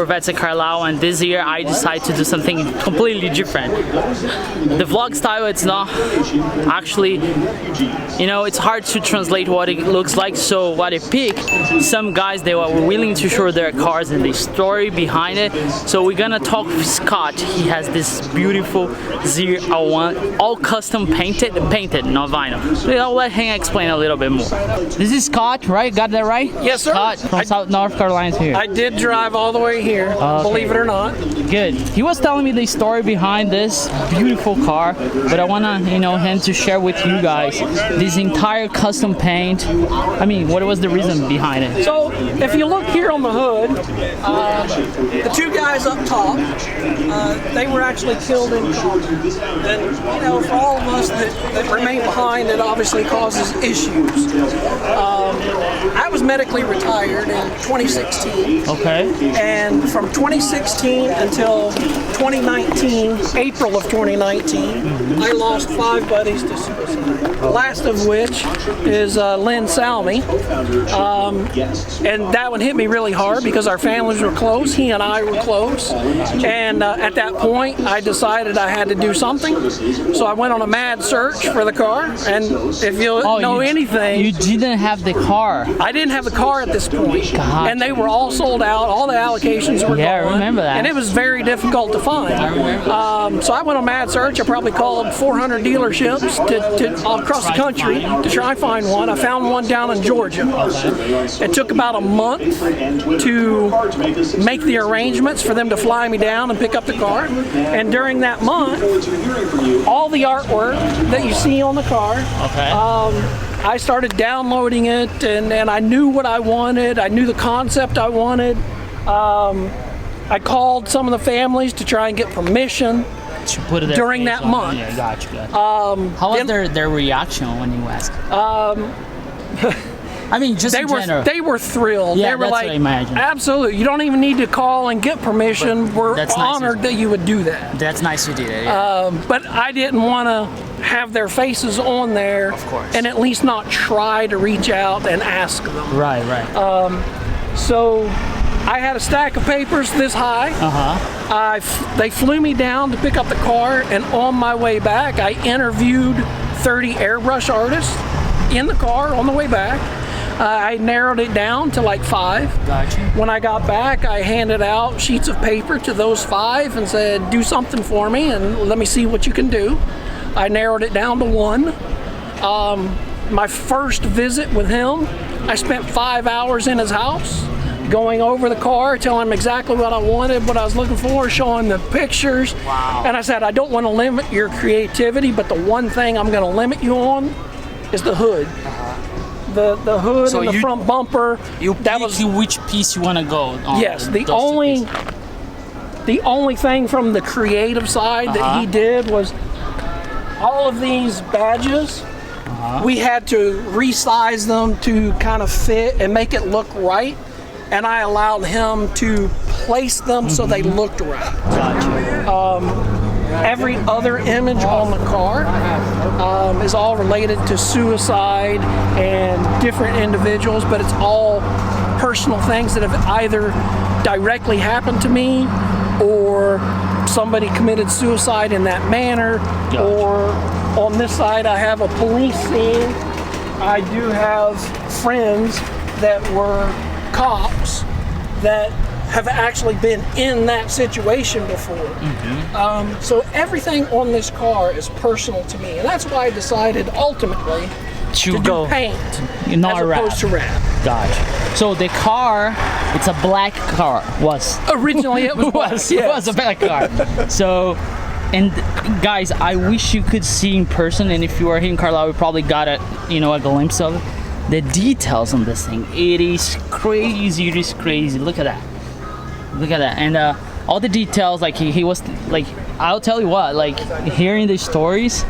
Corvettes at Carlisle, and this year I decided to do something completely different. The vlog style, it's not actually, you know, it's hard to translate what it looks like, so what I picked, some guys, they were willing to show their cars and the story behind it. So we're gonna talk with Scott. He has this beautiful ZR1, all custom painted, not vinyl. So I'll let him explain a little bit more. This is Scott, right? Got that right? Yes, sir. Scott from South North Carolina here. I did drive all the way here, believe it or not. Good. He was telling me the story behind this beautiful car, but I wanna, you know, him to share with you guys this entire custom paint. I mean, what was the reason behind it? So, if you look here on the hood, the two guys up top, they were actually killed in combat. And, you know, for all of us that remain behind, it obviously causes issues. I was medically retired in 2016. Okay. And from 2016 until 2019, April of 2019, I lost 5 buddies to suicide. The last of which is Lynn Salmi. And that one hit me really hard because our families were close. He and I were close. And at that point, I decided I had to do something. So I went on a mad search for the car. And if you know anything... You didn't have the car. I didn't have the car at this point. God. And they were all sold out. All the allocations were gone. Yeah, I remember that. And it was very difficult to find. So I went on mad search. I probably called 400 dealerships all across the country to try and find one. I found one down in Georgia. It took about a month to make the arrangements for them to fly me down and pick up the car. And during that month, all the artwork that you see on the car, I started downloading it, and I knew what I wanted. I knew the concept I wanted. I called some of the families to try and get permission to put it during that month. Yeah, gotcha. How was their reaction when you asked? I mean, just in general. They were thrilled. Yeah, they were that's like, what I imagine. Absolutely. You don't even need to call and get permission. We're honored that you would do that. That's nice you did it. Yeah. But I didn't want to have their faces on there, of course, and at least not try to reach out and ask them. Right. So I had a stack of papers this high. They flew me down to pick up the car, and on my way back, I interviewed 30 airbrush artists in the car on the way back. I narrowed it down to like 5. Gotcha. When I got back, I handed out sheets of paper to those 5 and said, do something for me and let me see what you can do. I narrowed it down to 1. My first visit with him, I spent 5 hours in his house, going over the car, telling him exactly what I wanted, what I was looking for, showing the pictures. Wow. And I said, I don't want to limit your creativity, but the one thing I'm going to limit you on is the hood. The hood and the front bumper. That was which piece you want to go on. Yes, the only thing from the creative side that he did was all of these badges. We had to resize them to kind of fit and make it look right, and I allowed him to place them so they looked right. Gotcha. Every other image on the car is all related to suicide and different individuals, but it's all personal things that have either directly happened to me or somebody committed suicide in that manner. Gotcha. Or on this side I have a police scene. I do have friends that were cops that have actually been in that situation before. So everything on this car is personal to me, and that's why I decided ultimately to do paint as opposed to wrap. Gotcha. So the car, it's a black car. Originally it was black. It was a black car. So, and guys, I wish you could see in person, and if you are here in Carlisle, we probably got a glimpse of it. The details on this thing, it is crazy. It is crazy. Look at that. Look at that. And all the details, like he was like, I'll tell you what, like hearing the stories,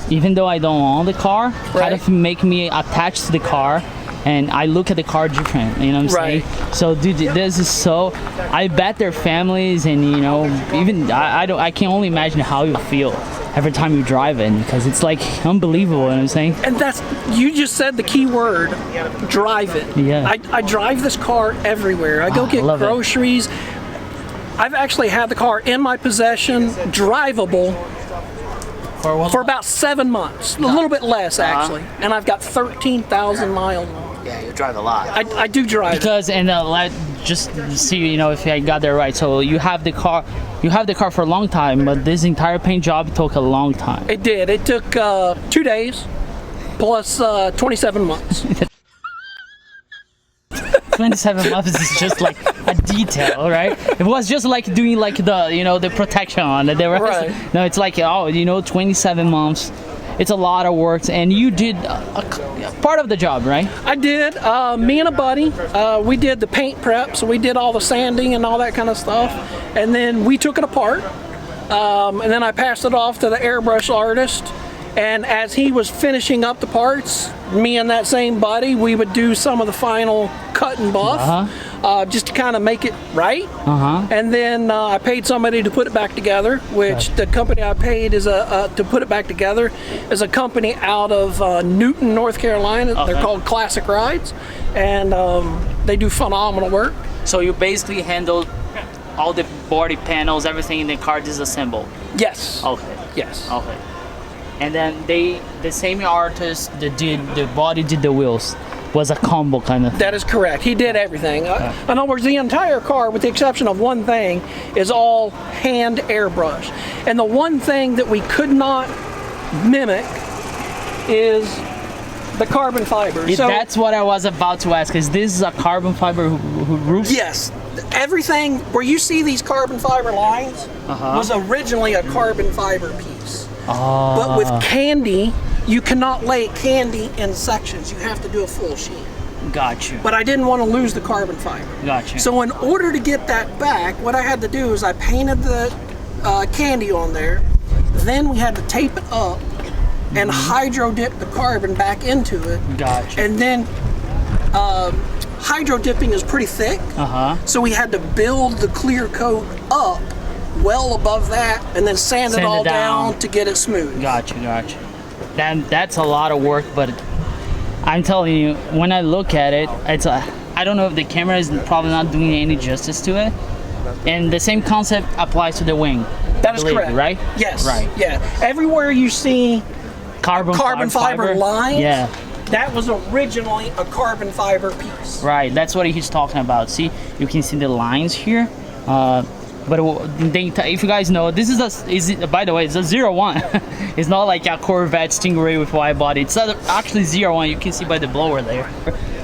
even though I don't own the car, kind of make me attached to the car, and I look at the car different, you know what I'm saying? So dude, this is so, I bet their families, and you know, even I can only imagine how you feel every time you drive it, because it's like unbelievable, you know what I'm saying? And that's, you just said the key word, drive it. Yeah. I drive this car everywhere. I go get groceries. I've actually had the car in my possession, drivable, for about 7 months, a little bit less actually, and I've got 13,000 miles on it. Yeah, you drive a lot. I do drive. Because just see, you know, if I got that right. So you have the car for a long time, but this entire paint job took a long time. It did. It took 2 days plus 27 months. 27 months is just like a detail, right? It was just like doing like the, you know, the protection on it. Right. No, it's like, oh, you know, 27 months. It's a lot of work, and you did a part of the job, right? I did. Me and a buddy, we did the paint prep, so we did all the sanding and all that kind of stuff, and then we took it apart, and then I passed it off to the airbrush artist, and as he was finishing up the parts, me and that same buddy, we would do some of the final cut and buff, just to kind of make it right. And then I paid somebody to put it back together, which the company I paid is to put it back together is a company out of Newton, North Carolina. They're called Classic Rides, and they do phenomenal work. So you basically handled all the body panels, everything in the car disassembled? Yes. Okay. Yes. Okay. And then the same artist that did the body, did the wheels, was a combo kind of thing. That is correct. He did everything. In other words, the entire car, with the exception of one thing, is all hand airbrush. And the one thing that we could not mimic is the carbon fiber. So that's what I was about to ask. Is this a carbon fiber roof? yes. Everything where you see these carbon fiber lines was originally a carbon fiber piece. But with candy, you cannot lay candy in sections. You have to do a full sheet. Got you. But I didn't want to lose the carbon fiber. Got you. So in order to get that back, what I had to do is I painted the candy on there. Then we had to tape it up and hydro dip the carbon back into it. Got you. And then hydro dipping is pretty thick. So we had to build the clear coat up well above that, and then sand it all down to get it smooth. Gotcha. That's a lot of work, but I'm telling you, when I look at it, I don't know if the camera is probably not doing any justice to it. And the same concept applies to the wing. That is correct. Right? Yes. Right. Yeah. Everywhere you see carbon fiber lines, that was originally a carbon fiber piece. Right. That's what he's talking about. See, you can see the lines here. But if you guys know, this is by the way, it's a 01. It's not like a Corvette Stingray with wide body. It's actually 01. You can see by the blower there.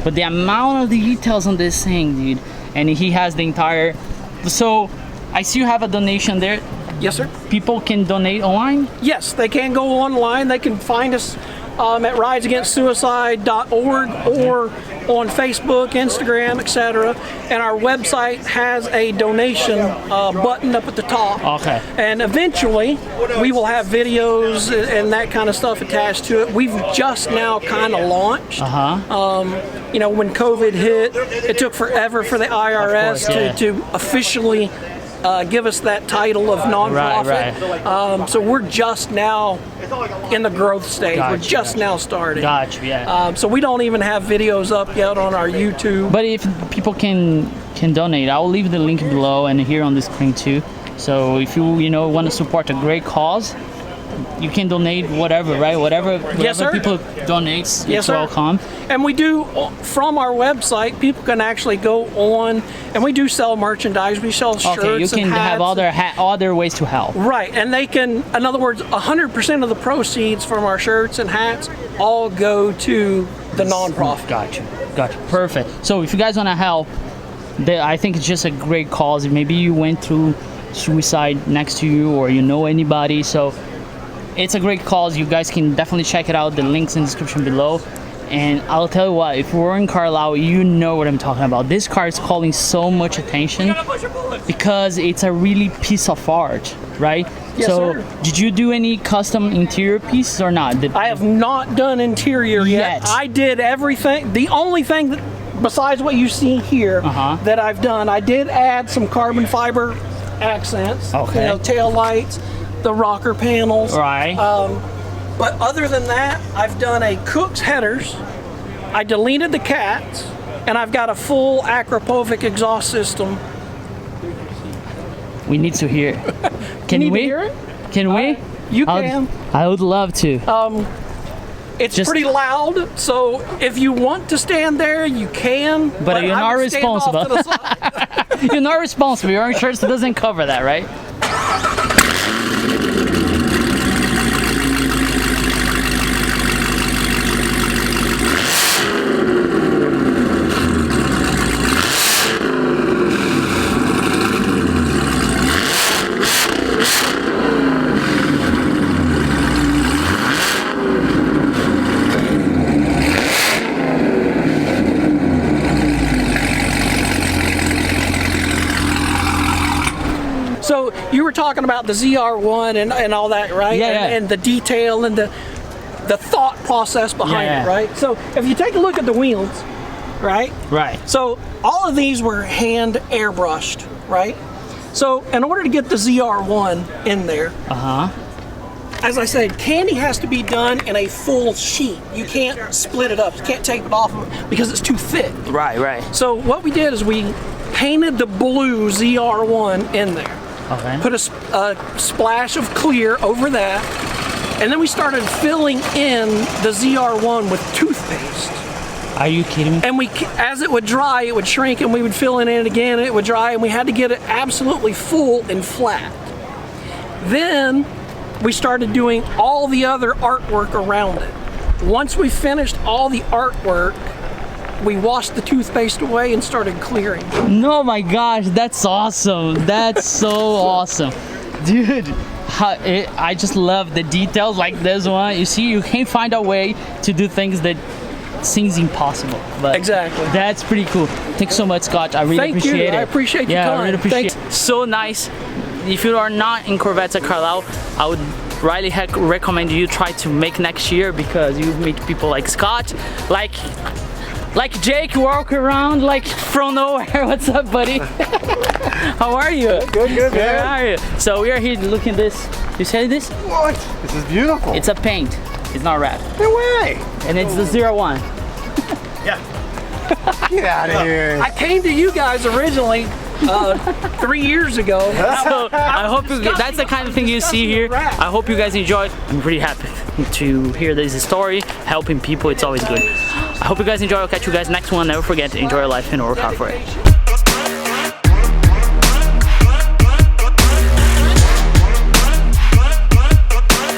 But the amount of details on this thing, dude, and he has the entire. So I see you have a donation there. Yes, sir. People can donate online? Yes, they can go online. They can find us at ridesagainstsuicide.org or on Facebook, Instagram, etc. And our website has a donation button up at the top. Okay. And eventually, we will have videos and that kind of stuff attached to it. We've just now kind of launched. You know, when COVID hit, it took forever for the IRS to officially give us that title of nonprofit. So we're just now in the growth stage. We're just now starting. So we don't even have videos up yet on our YouTube. But if people can donate, I'll leave the link below and here on the screen too. So if you want to support a great cause, you can donate whatever, right? Whatever people donate, it's welcome. And we do, from our website, people can actually go on, and we do sell merchandise. We sell shirts and hats. You can have other ways to help. Right, and they can, in other words, 100% of the proceeds from our shirts and hats all go to the nonprofit. Gotcha. Perfect. So if you guys want to help, I think it's just a great cause. Maybe you went through suicide next to you, or you know anybody, so it's a great cause. You guys can definitely check it out. The link's in the description below. And I'll tell you what, if we're in Carlisle, you know what I'm talking about. This car is calling so much attention because it's a really piece of art, right? Yes, sir. Did you do any custom interior pieces or not? I have not done interior yet. I did everything. The only thing that, besides what you see here, that I've done, I did add some carbon fiber accents. Okay. Tail lights, the rocker panels. Right. But other than that, I've done a Cook's headers. I deleted the cats, and I've got a full Akrapovic exhaust system We need to hear. Can Need to we? hear it? Can we? You can. I would love to. It's Just- pretty loud, so if you want to stand there, you can. But you're I not would stand off responsible. to the side. You're not responsible. Your insurance doesn't cover that, right? So you were talking about the ZR1 and all that, right? Yeah, yeah. And the detail and the thought process behind Yeah, it, yeah. right? So if you take a look at the wheels, right? Right. So all of these were hand airbrushed, right? So in order to get the ZR1 in there, as I said, candy has to be done in a full sheet. You can't split it up. You can't take it off of it because it's too thick. Right, right. So what we did is we painted the blue ZR1 in there. Okay. Put a splash of clear over that, and then we started filling in the ZR1 with toothpaste. Are you kidding me? And as it would dry, it would shrink, and we would fill it in again, and it would dry, and we had to get it absolutely full and flat. Then we started doing all the other artwork around it. Once we finished all the artwork, we washed the toothpaste away and started clearing. No, my gosh, that's awesome. That's so awesome. Dude, I just love the details like this one. You see, you can't find a way to do things that seems impossible. But Exactly. that's pretty cool. Thanks so much, Scott. I really Thank appreciate you. it. I appreciate your Yeah, time. I really appreciate Thanks. it. So nice. If you are not in Corvettes at Carlisle, I would really recommend you try to make next year, because you meet people like Scott, like Jake, walk around like from nowhere. What's up, buddy? How are you? Good, How man. are you? So we are here looking at this. You see this? What? This is beautiful. It's a paint. It's not red. No way. And it's the 01. Yeah. Get out of here. I came to you guys originally 3 years ago. So I hope that's the kind of thing you see here. I hope you guys enjoyed. I'm pretty happy to hear this story. Helping people, it's always good. I hope you guys enjoy. I'll catch you guys next one. Never forget to enjoy your life and work hard for it.